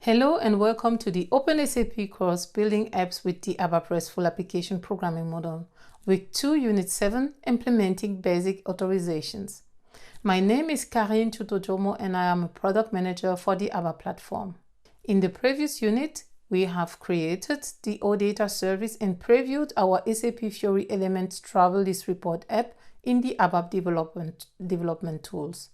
Hello and welcome to the Open SAP course Building Apps with the ABAP RESTful Application Programming Model, Week 2, Unit 7, Implementing Basic Authorizations. My name is Karine Tutojomo and I am a Product Manager for the ABAP platform. In the previous unit, we have created the OData service and previewed our SAP Fiori Elements Travel List Report app in the ABAP development tools.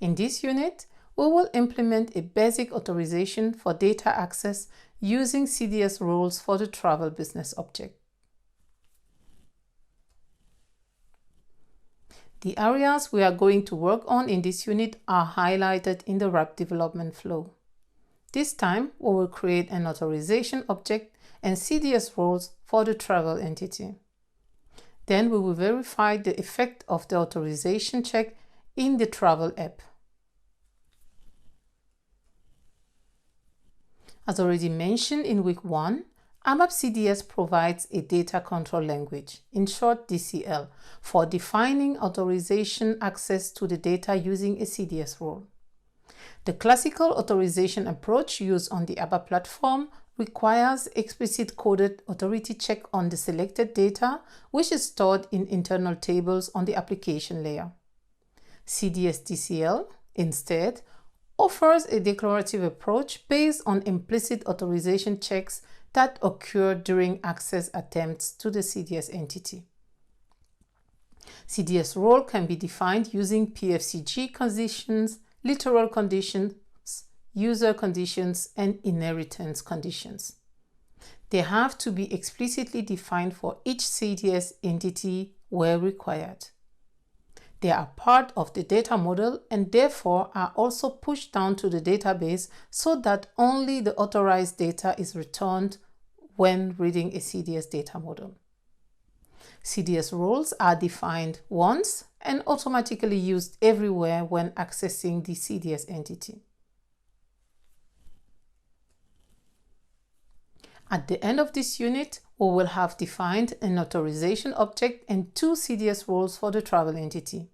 In this unit, we will implement a basic authorization for data access using CDS roles for the travel business object. The areas we are going to work on in this unit are highlighted in the wrap development flow. This time, we will create an authorization object and CDS roles for the travel entity. Then we will verify the effect of the authorization check in the travel app. As already mentioned in week 1, ABAP CDS provides a data control language, in short DCL, for defining authorization access to the data using a CDS role. The classical authorization approach used on the ABAP platform requires explicit coded authority check on the selected data, which is stored in internal tables on the application layer. CDS DCL, instead, offers a declarative approach based on implicit authorization checks that occur during access attempts to the CDS entity. CDS role can be defined using PFCG conditions, literal conditions, user conditions, and inheritance conditions. They have to be explicitly defined for each CDS entity where required. They are part of the data model and therefore are also pushed down to the database so that only the authorized data is returned when reading a CDS data model. CDS roles are defined once and automatically used everywhere when accessing the CDS entity. At the end of this unit, we will have defined an authorization object and 2 CDS roles for the travel entity,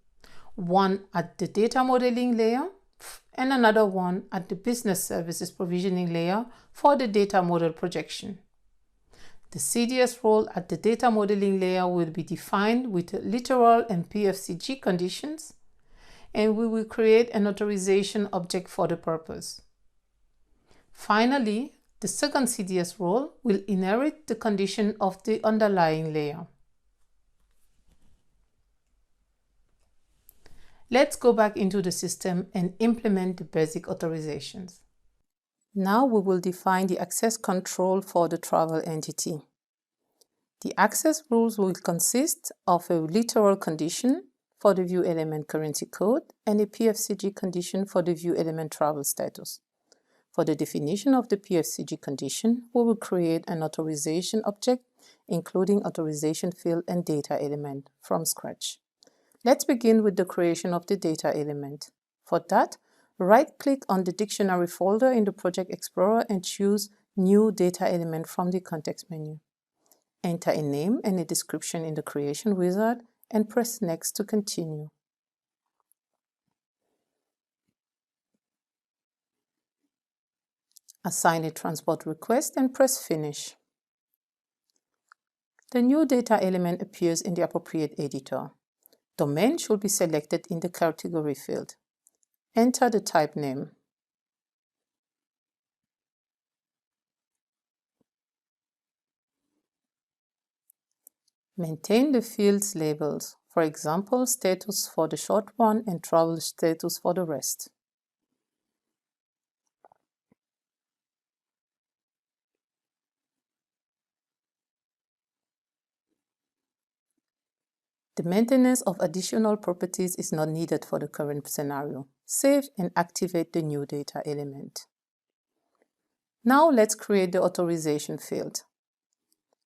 one at the data modeling layer and another one at the business services provisioning layer for the data model projection. The CDS role at the data modeling layer will be defined with literal and PFCG conditions, and we will create an authorization object for the purpose. Finally, the second CDS role will inherit the condition of the underlying layer. Let's go back into the system and implement the basic authorizations. Now we will define the access control for the travel entity. The access rules will consist of a literal condition for the view element currency code and a PFCG condition for the view element travel status. For the definition of the PFCG condition, we will create an authorization object, including authorization field and data element, from scratch. Let's begin with the creation of the data element. For that, right-click on the dictionary folder in the Project Explorer and choose New Data Element from the context menu. Enter a name and a description in the Creation wizard and press Next to continue. Assign a transport request and press Finish. The new data element appears in the appropriate editor. Domain should be selected in the category field. Enter the type name. Maintain the fields labels, for example, status for the short one and travel status for the rest. The maintenance of additional properties is not needed for the current scenario. Save and activate the new data element. Now let's create the authorization field.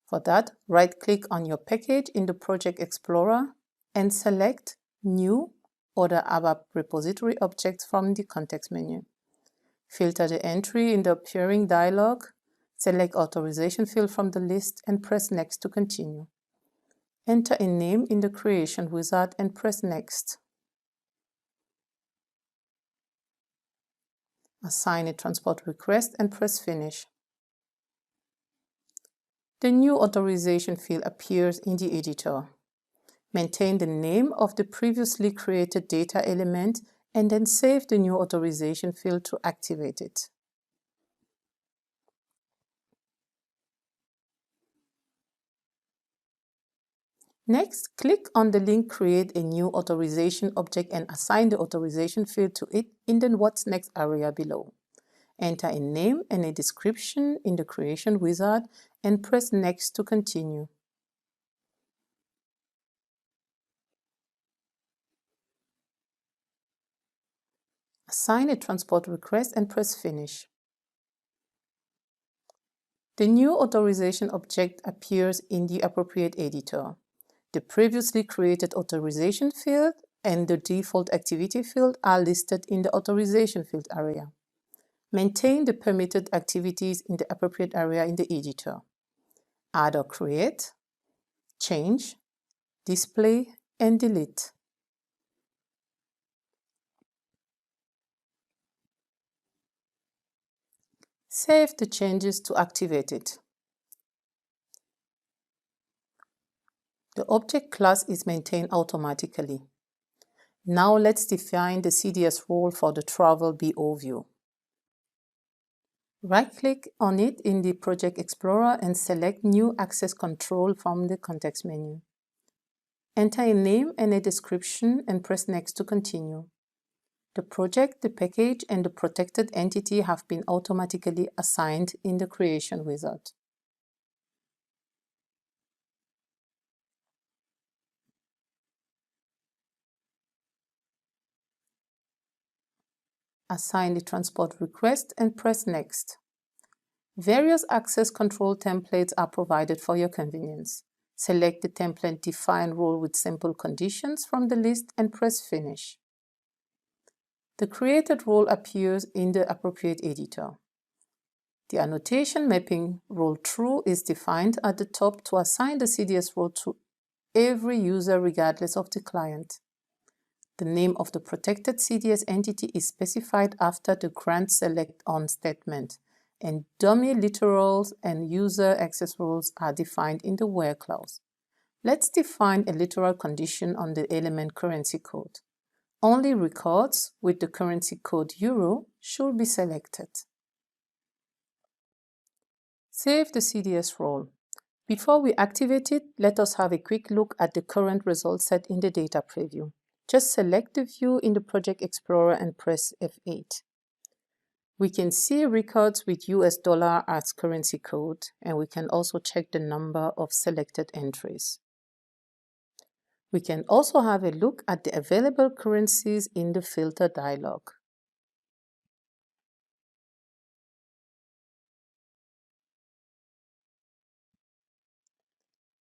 For that, right-click on your package in the Project Explorer and select New or the ABAP repository objects from the context menu. Filter the entry in the appearing dialog, select Authorization field from the list and press Next to continue. Enter a name in the Creation wizard and press Next. Assign a transport request and press Finish. The new authorization field appears in the editor. Maintain the name of the previously created data element and then save the new authorization field to activate it. Next, click on the link Create a new authorization object and assign the authorization field to it in the What's Next area below. Enter a name and a description in the Creation wizard and press Next to continue. Assign a transport request and press Finish. The new authorization object appears in the appropriate editor. The previously created authorization field and the default activity field are listed in the authorization field area. Maintain the permitted activities in the appropriate area in the editor. Add or create, change, display, and delete. Save the changes to activate it. The object class is maintained automatically. Now let's define the CDS role for the Travel BO view. Right-click on it in the Project Explorer and select New Access Control from the context menu. Enter a name and a description and press Next to continue. The project, the package, and the protected entity have been automatically assigned in the Creation wizard. Assign the transport request and press Next. Various access control templates are provided for your convenience. Select the template Define Role with Simple Conditions from the list and press Finish. The created role appears in the appropriate editor. The annotation mapping role true is defined at the top to assign the CDS role to every user regardless of the client. The name of the protected CDS entity is specified after the grant select on statement, and dummy literals and user access rules are defined in the where clause. Let's define a literal condition on the element currency code. Only records with the currency code Euro should be selected. Save the CDS role. Before we activate it, let us have a quick look at the current result set in the data preview. Just select the view in the Project Explorer and press F8. We can see records with US dollar as currency code, and we can also check the number of selected entries. We can also have a look at the available currencies in the filter dialog.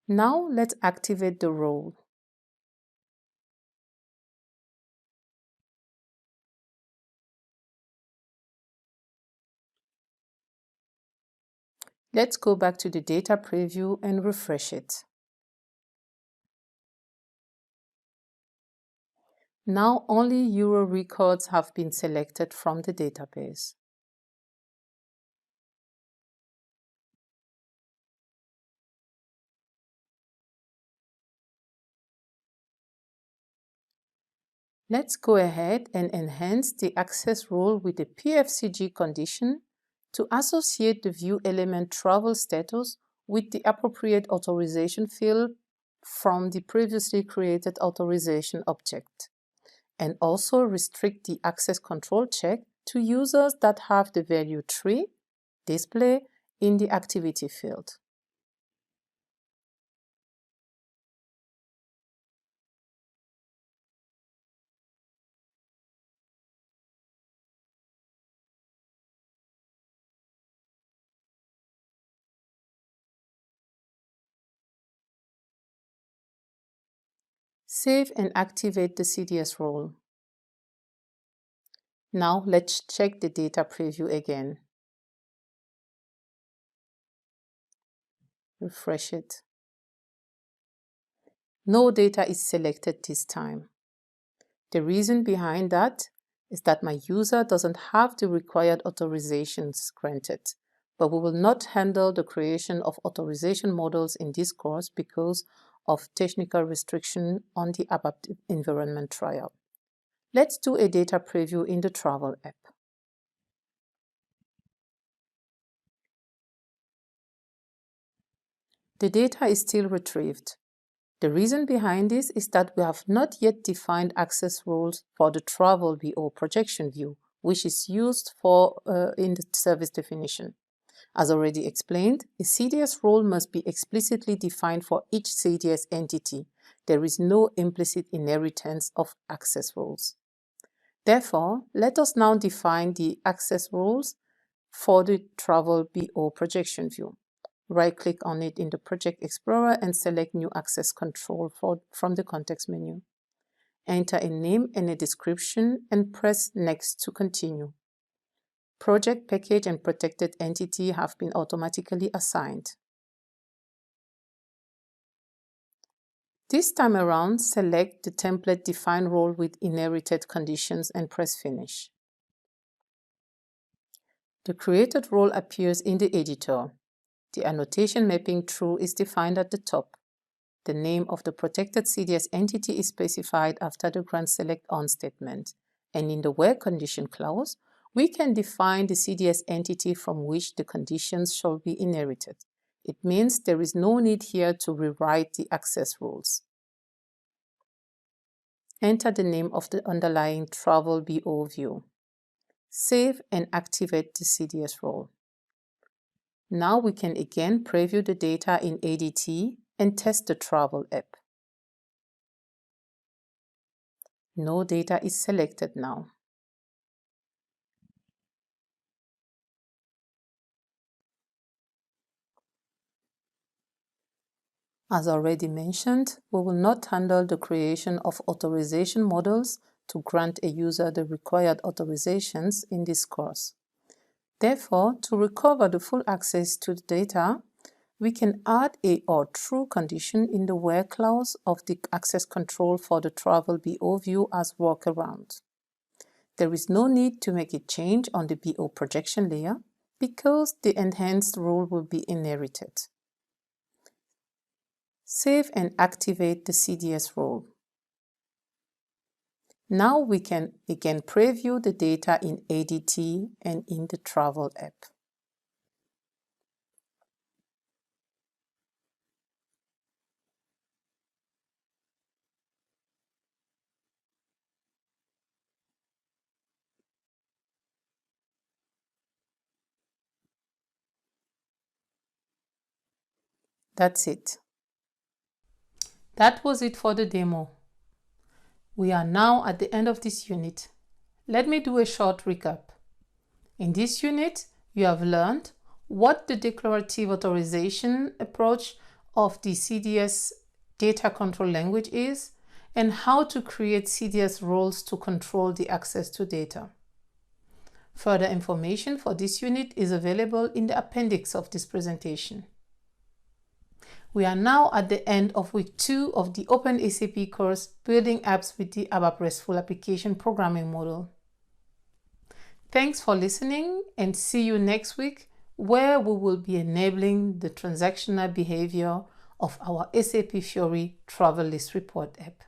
Now let's activate the role. Let's go back to the data preview and refresh it. Now only Euro records have been selected from the database. Let's go ahead and enhance the access rule with the PFCG condition to associate the view element travel status with the appropriate authorization field from the previously created authorization object, and also restrict the access control check to users that have the value 3 display in the activity field. Save and activate the CDS role. Now let's check the data preview again. Refresh it. No data is selected this time. The reason behind that, is that my user doesn't have the required authorizations granted, but we will not handle the creation of authorization models in this course because of technical restriction on the ABAP environment trial. Let's do a data preview in the Travel app. The data is still retrieved. The reason behind this is that we have not yet defined access rules for the Travel BO projection view, which is used in the service definition. As already explained, a CDS role must be explicitly defined for each CDS entity. There is no implicit inheritance of access rules. Therefore, let us now define the access rules for the Travel BO projection view. Right-click on it in the Project Explorer and select New Access Control from the context menu. Enter a name and a description and press Next to continue. Project, package, and protected entity have been automatically assigned. This time around, select the template define role with inherited conditions and press Finish. The created role appears in the editor. The annotation mapping true is defined at the top. The name of the protected CDS entity is specified after the grant select on statement. And in the where condition clause, we can define the CDS entity from which the conditions shall be inherited. It means there is no need here to rewrite the access rules. Enter the name of the underlying Travel BO view. Save and activate the CDS role. Now we can again preview the data in ADT and test the Travel app. No data is selected now. As already mentioned, we will not handle the creation of authorization models to grant a user the required authorizations in this course. Therefore, to recover the full access to the data, we can add a or true condition in the where clause of the access control for the Travel BO view as workaround. There is no need to make a change on the BO projection layer because the enhanced rule will be inherited. Save and activate the CDS role. Now we can again preview the data in ADT and in the Travel app. That's it. That was it for the demo. We are now at the end of this unit. Let me do a short recap. In this unit, you have learned what the declarative authorization approach of the CDS data control language is and how to create CDS roles to control the access to data. Further information for this unit is available in the appendix of this presentation. We are now at the end of week 2 of the Open SAP course, Building Apps with the ABAP RESTful Application Programming Model. Thanks for listening and see you next week, where we will be enabling the transactional behavior of our SAP Fiori Travel List Report app.